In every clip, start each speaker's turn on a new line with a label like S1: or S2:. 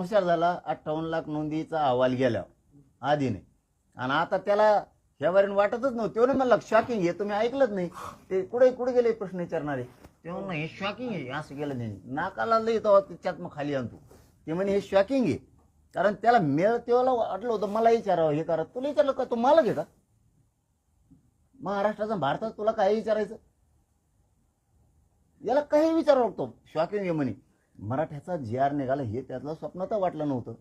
S1: हुशार झाला 58 लाख नोंदीचा अहवाल गेला आधीने, आणि आता त्याला ह्यावरून वाटतच नव्हतं. तेव्हा म्हणलं शॉकिंग आहे, तुम्ही ऐकलंच नाही. ते कुठे कुठे गेले प्रश्न विचारणारे, तेव्हा म्हणलं हे शॉकिंग आहे, असं गेलं नाही, नाकाला लई तेव्हा त्याच्यात मग खाली आणतो. ते म्हणे हे शॉकिंग आहे, कारण त्याला मेळ तेव्हा वाटलं होतं मला विचारावं, हे करा. तुला विचारलं का, तू मालक आहे का महाराष्ट्राचा, भारतात तुला काही विचारायचं, याला काही विचारावं लागतो. शॉकिंग आहे म्हणे, मराठ्याचा जी आर निघाला हे त्यातलं स्वप्न तर वाटलं नव्हतं,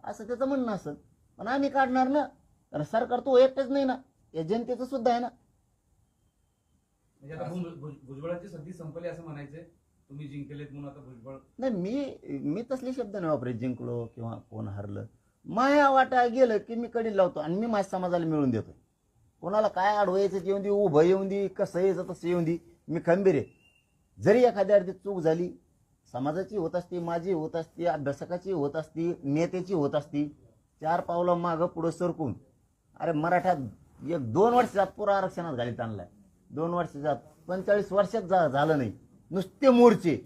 S1: असं त्याचं म्हणणं असं. पण आम्ही काढणार ना, कारण सरकार तो एकटेच नाही ना, या जनतेचं सुद्धा आहे ना.
S2: म्हणजे आता भुजबळाची संधी संपली असं म्हणायचंय, तुम्ही जिंकलेत म्हणून आता भुजबळ.
S1: नाही, मी तसले शब्द नाही वापरे, जिंकलो किंवा कोण हरलं. माया वाटा गेलं की मी कडी लावतो आणि मी माझ्या समाजाला मिळून देतो. कोणाला काय अडवायचं येऊन दे, उभं येऊन दे, कसं यायचं तसं येऊन दे, मी खंबीर आहे. जरी एखाद्या अर्थी चूक झाली, समाजाची होत असती, माझी होत असती, अभ्यासकाची होत असती, नेत्याची होत असती, 4 पावलं मागं पुढं सरकून, अरे मराठ्यात 1-2 वर्षात पुरा आरक्षणात घालीत आणलाय. 2 वर्षात 45 वर्षात झालं नाही. नुसते मोर्चे,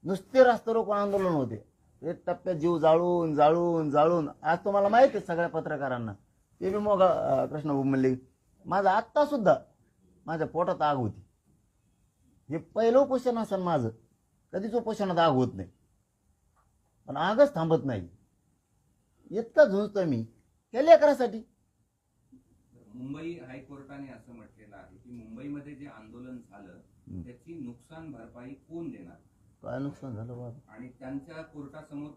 S1: नुसते रास्ता रोको आंदोलन होते, एक टप्प्यात जीव जाळून जाळून जाळून. आज तुम्हाला माहिती आहे सगळ्या पत्रकारांना, ते बी मग कृष्ण म्हणले, माझा आत्ता सुद्धा माझ्या पोटात आग होती. हे पहिलं उपोषण असेल माझं, कधीच उपोषणात आग होत नाही, पण आगच थांबत नाही. इतका झुंजतोय मी त्या लेकरासाठी.
S3: मुंबई हायकोर्टाने असं म्हटलेलं आहे की मुंबईमध्ये जे आंदोलन झालं त्याची नुकसान भरपाई कोण देणार,
S1: काय नुकसान झालं बाबा?
S3: आणि त्यांच्या कोर्टासमोर